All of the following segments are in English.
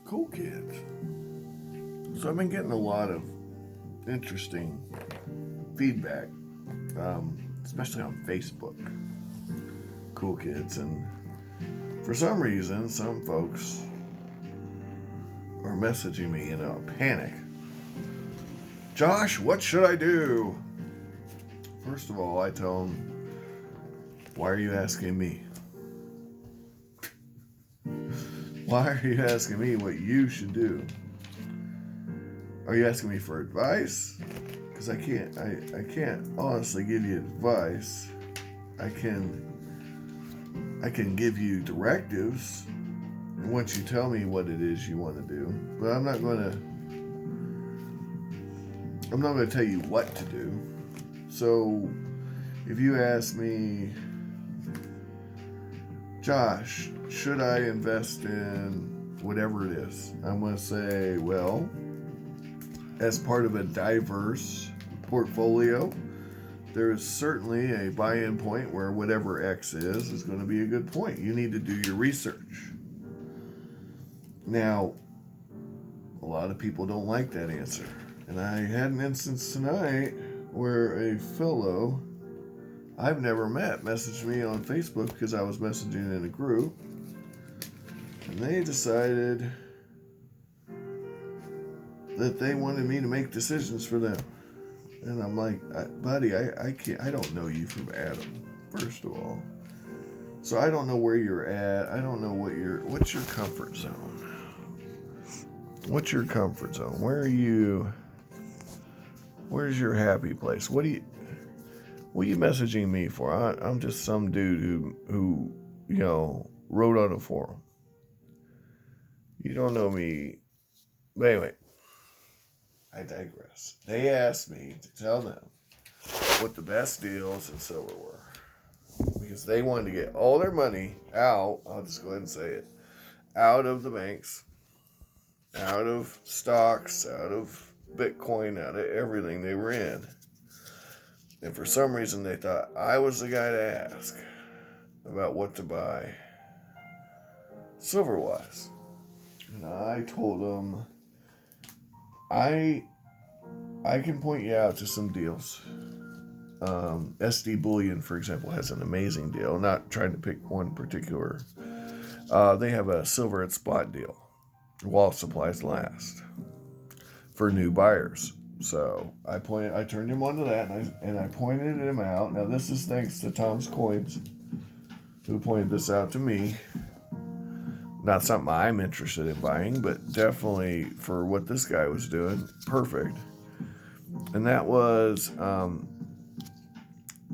Cool kids. So I've been getting a lot of interesting feedback, especially on Facebook. Cool kids, and for some reason, some folks are messaging me in a panic. Josh, what should I do? First of all, I tell them, why are you asking me? Why are you asking me what you should do? Are you asking me for advice? Because I can't honestly give you advice. I can give you directives once you tell me what it is you want to do. But I'm not going to tell you what to do. So if you ask me, Josh, should I invest in whatever it is? I'm going to say, well, as part of a diverse portfolio, there is certainly a buy-in point where whatever X is going to be a good point. You need to do your research. Now, a lot of people don't like that answer. And I had an instance tonight where a fellow I've never met messaged me on Facebook because I was messaging in a group. And they decided that they wanted me to make decisions for them. And I'm like, buddy, I can't. I don't know you from Adam, first of all. So I don't know where you're at. I don't know what's your comfort zone. What's your comfort zone? Where's your happy place? What are you messaging me for? I'm just some dude who wrote on a forum. You don't know me. But anyway, I digress. They asked me to tell them what the best deals in silver were. Because they wanted to get all their money out, I'll just go ahead and say it, out of the banks, out of stocks, out of Bitcoin, out of everything they were in. And for some reason they thought I was the guy to ask about what to buy silver-wise. And I told them, I can point you out to some deals. SD Bullion, for example, has an amazing deal. Not trying to pick one particular. They have a silver at spot deal while supplies last for new buyers. So I turned him onto that, and I pointed him out. Now this is thanks to Tom's Coins, who pointed this out to me. Not something I'm interested in buying, but definitely for what this guy was doing, perfect. And that was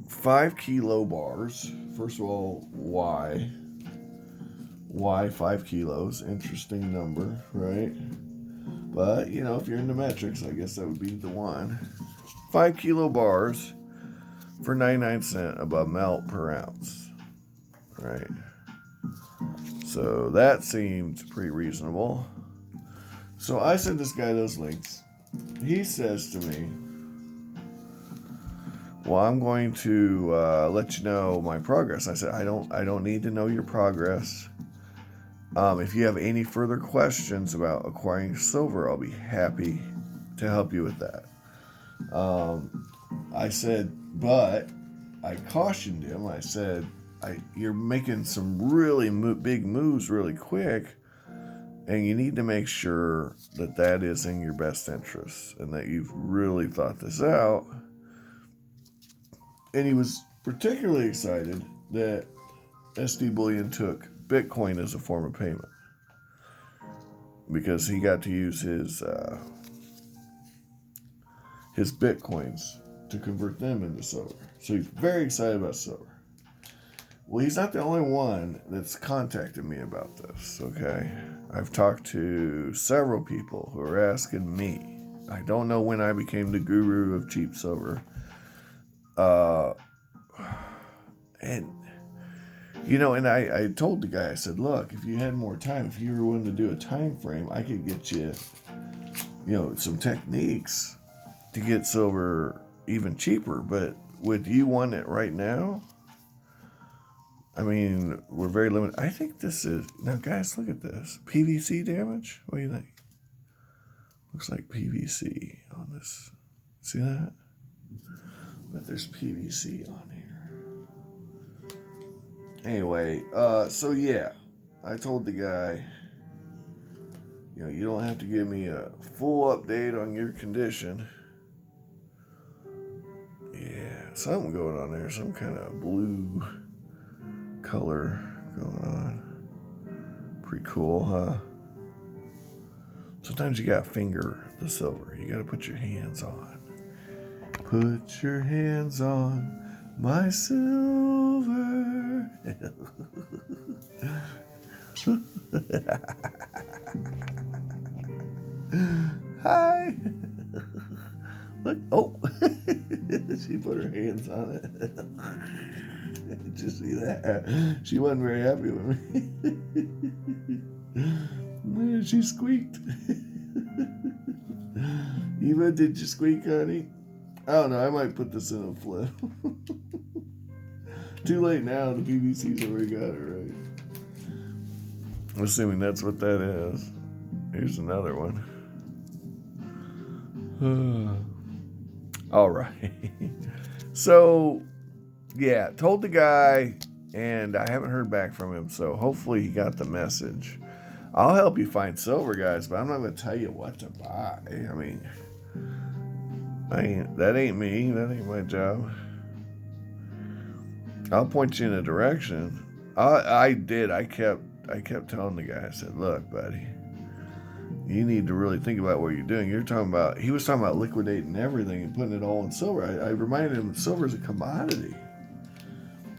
5 kilo bars. First of all, why? Why 5 kilos? Interesting number, right? But, if you're into metrics, I guess that would be the one. 5 kilo bars for 99 cents above melt per ounce, right? So that seemed pretty reasonable. So I sent this guy those links. He says to me, well, I'm going to let you know my progress. I said, I don't need to know your progress. If you have any further questions about acquiring silver, I'll be happy to help you with that. I said, but I cautioned him. I said, you're making some really big moves really quick, and you need to make sure that is in your best interest and that you've really thought this out. And he was particularly excited that SD Bullion took Bitcoin as a form of payment because he got to use his Bitcoins to convert them into silver. So he's very excited about silver. Well, he's not the only one that's contacted me about this, okay? I've talked to several people who are asking me. I don't know when I became the guru of cheap silver. And I told the guy, I said, look, if you had more time, if you were willing to do a time frame, I could get you, some techniques to get silver even cheaper. But would you want it right now? I mean, we're very limited. I think this is, now guys, look at this. PVC damage? What do you think? Looks like PVC on this. See that? But there's PVC on here. Anyway, so yeah, I told the guy, you know, you don't have to give me a full update on your condition. Yeah, something going on there. Some kind of blue color going on. Pretty cool, huh? Sometimes you gotta finger the silver. You gotta put your hands on. Put your hands on my silver. Hi. Look. Oh. She put her hands on it. Did you see that? She wasn't very happy with me. She squeaked. Eva, did you squeak, honey? I don't know. I might put this in a flip. Too late now. The BBC's already got it right. I'm assuming that's what that is. Here's another one. All right. So, yeah, told the guy, and I haven't heard back from him. So hopefully he got the message. I'll help you find silver, guys, but I'm not going to tell you what to buy. I mean, that ain't me. That ain't my job. I'll point you in a direction. I did. I kept telling the guy. I said, "Look, buddy, you need to really think about what you're doing. He was talking about liquidating everything and putting it all in silver." I reminded him that silver is a commodity.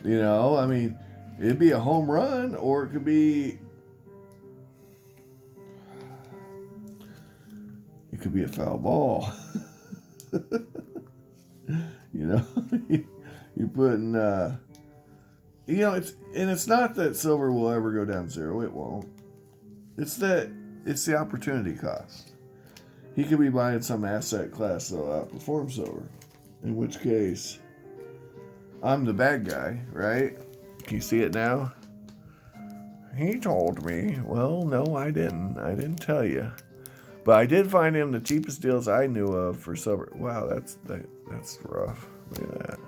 You know, I mean, it'd be a home run, or it could be a foul ball. You know, you're putting, you know, it's not that silver will ever go down zero. It won't. It's the opportunity cost. He could be buying some asset class that'll outperform silver, in which case, I'm the bad guy, right? Can you see it now? He told me. Well, no, I didn't. I didn't tell you. But I did find him the cheapest deals I knew of for silver. Wow, that's rough. Look at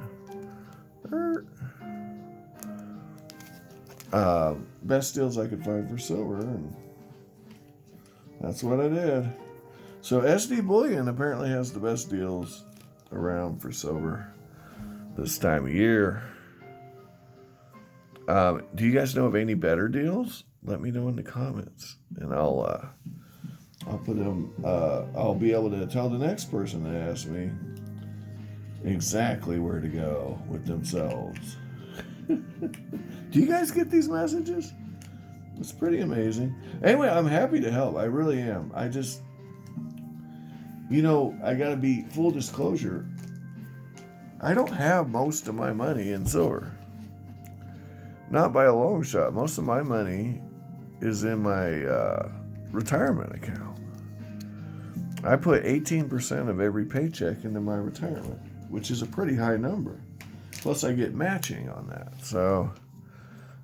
that. Best deals I could find for silver, and that's what I did. So SD Bullion apparently has the best deals around for silver this time of year. Do you guys know of any better deals? Let me know in the comments, and I'll put them. I'll be able to tell the next person that asks me exactly where to go with themselves. Do you guys get these messages? It's pretty amazing. Anyway, I'm happy to help. I really am. I just, you know, I gotta be full disclosure. I don't have most of my money in silver. Not by a long shot. Most of my money is in my retirement account. I put 18% of every paycheck into my retirement, which is a pretty high number. Plus, I get matching on that. So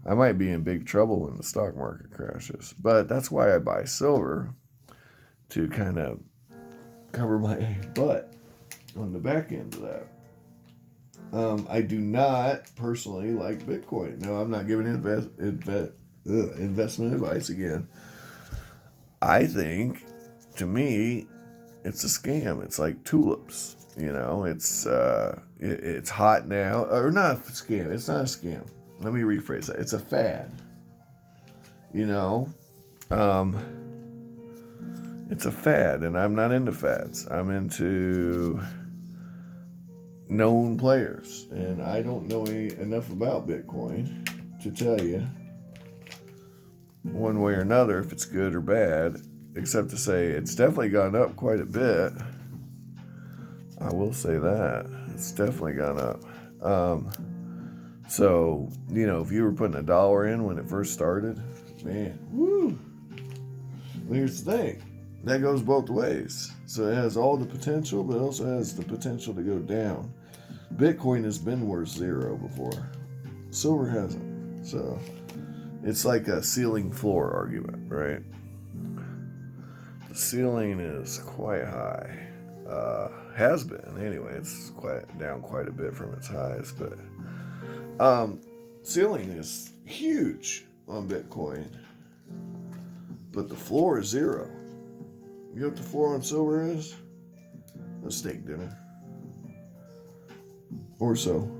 I might be in big trouble when the stock market crashes. But that's why I buy silver, to kind of cover my butt on the back end of that. I do not personally like Bitcoin. No, I'm not giving investment advice again. I think, to me, it's a scam. It's like tulips. You know, it's hot now. Or not a scam. It's not a scam. Let me rephrase that. It's a fad. You know, it's a fad, and I'm not into fads. I'm into known players, and I don't know enough about Bitcoin to tell you one way or another if it's good or bad, except to say it's definitely gone up quite a bit. I will say that it's definitely gone up. So, you know, if you were putting $1 in when it first started, man, woo. Well, here's the thing. That goes both ways. So it has all the potential, but it also has the potential to go down. Bitcoin has been worth zero before. Silver hasn't. So it's like a ceiling floor argument, right? The ceiling is quite high. Has been anyway. It's down quite a bit from its highs, but ceiling is huge on Bitcoin, but the floor is zero. You know what the floor on silver is? A steak dinner. Or so.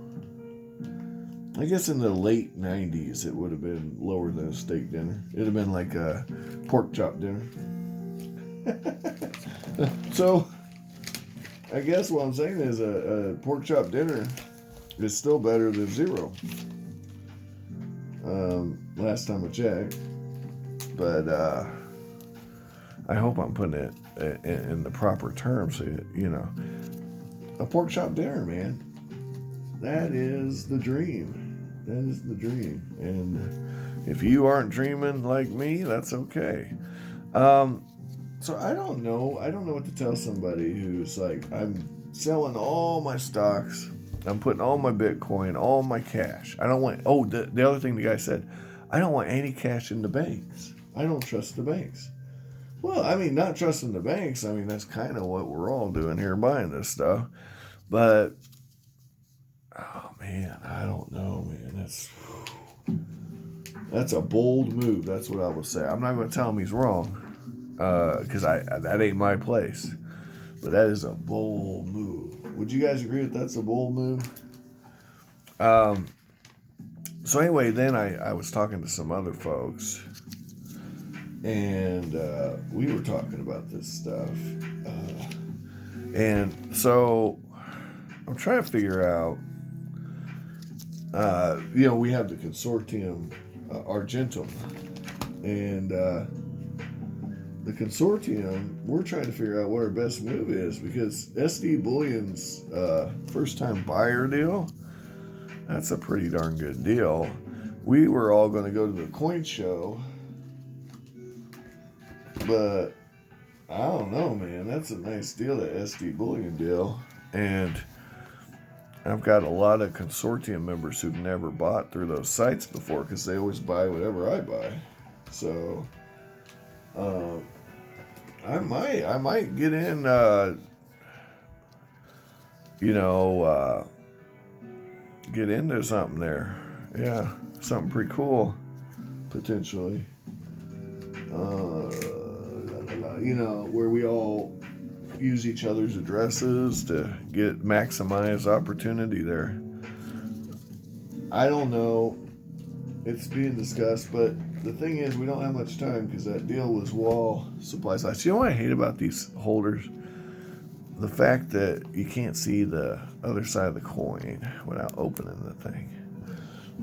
I guess in the late 90s it would have been lower than a steak dinner. It would have been like a pork chop dinner. So, I guess what I'm saying is a pork chop dinner is still better than zero. Last time I checked. But I hope I'm putting it in the proper terms. So, you know, a pork chop dinner, man. That is the dream. That is the dream. And if you aren't dreaming like me, that's okay. So I don't know. I don't know what to tell somebody who's like, I'm selling all my stocks. I'm putting all my Bitcoin, all my cash. I don't want, the other thing the guy said, I don't want any cash in the banks. I don't trust the banks. Well, I mean, not trusting the banks, I mean, that's kind of what we're all doing here, buying this stuff. But, oh man, I don't know, man. That's a bold move. That's what I would say. I'm not going to tell him he's wrong, because that ain't my place. But that is a bold move. Would you guys agree that that's a bold move? So anyway, then I was talking to some other folks, and we were talking about this stuff. And so I'm trying to figure out, we have the consortium Argentum, and the consortium, we're trying to figure out what our best move is, because SD Bullion's first-time buyer deal, that's a pretty darn good deal. We were all going to go to the coin show, but I don't know, man. That's a nice deal, that SD Bullion deal. And I've got a lot of consortium members who've never bought through those sites before, because they always buy whatever I buy. So I might get in, get into something there. Yeah, something pretty cool, potentially. Where we all use each other's addresses to maximize opportunity there. I don't know. It's being discussed, but the thing is, we don't have much time, because that deal was wall supply sites. You know what I hate about these holders? The fact that you can't see the other side of the coin without opening the thing.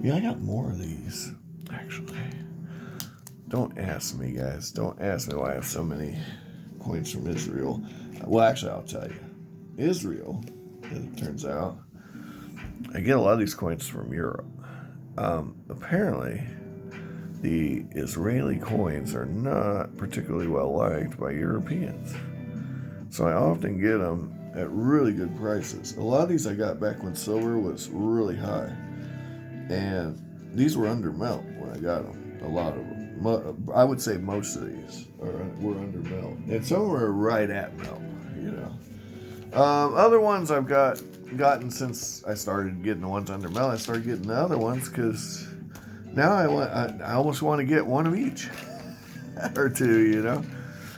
Yeah, I got more of these, actually. Don't ask me, guys. Don't ask me why I have so many coins from Israel. Well, actually, I'll tell you. Israel, as it turns out, I get a lot of these coins from Europe. Apparently, the Israeli coins are not particularly well liked by Europeans. So I often get them at really good prices. A lot of these I got back when silver was really high. And these were under melt when I got them. A lot of them. I would say most of these were under melt. And some were right at melt, Other ones I've gotten since I started getting the ones under melt. I started getting the other ones because now I almost want to get one of each. Or two,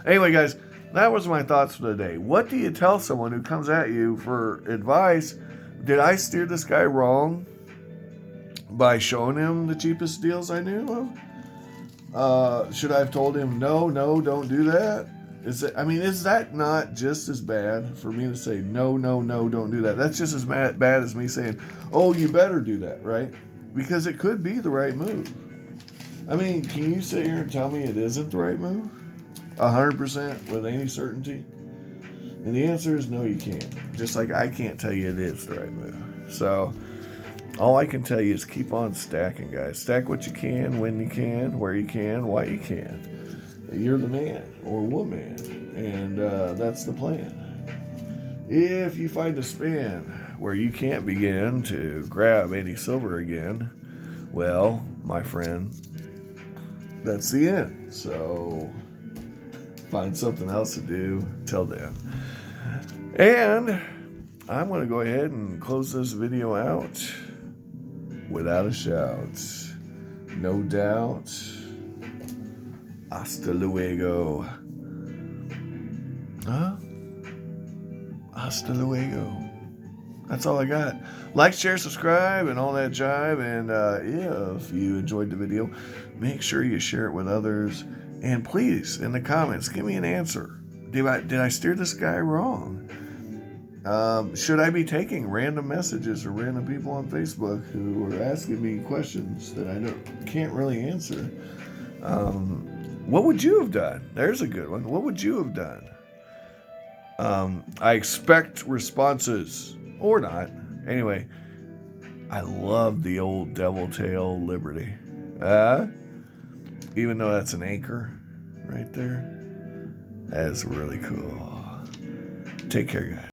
Anyway, guys, that was my thoughts for the day. What do you tell someone who comes at you for advice? Did I steer this guy wrong by showing him the cheapest deals I knew of? Should I have told him, no, don't do that? Is that not just as bad for me to say, no, don't do that? That's just as bad as me saying, oh, you better do that, right? Because it could be the right move. Can you sit here and tell me it isn't the right move? 100% with any certainty? And the answer is no, you can't. Just like I can't tell you it is the right move. So all I can tell you is keep on stacking, guys. Stack what you can, when you can, where you can, why you can. You're the man or woman, and that's the plan. If you find a spin where you can't begin to grab any silver again, well, my friend, that's the end. So find something else to do till then. And I'm going to go ahead and close this video out without a shout. No doubt. Hasta luego. Huh? Hasta luego. That's all I got. Like, share, subscribe, and all that jive. And if you enjoyed the video, make sure you share it with others. And please, in the comments, give me an answer. Did I steer this guy wrong? Should I be taking random messages or random people on Facebook who are asking me questions that I can't really answer? What would you have done? There's a good one. What would you have done? I expect responses. Or not. Anyway, I love the old Devil Tail Liberty. Even though that's an anchor right there. That is really cool. Take care, guys.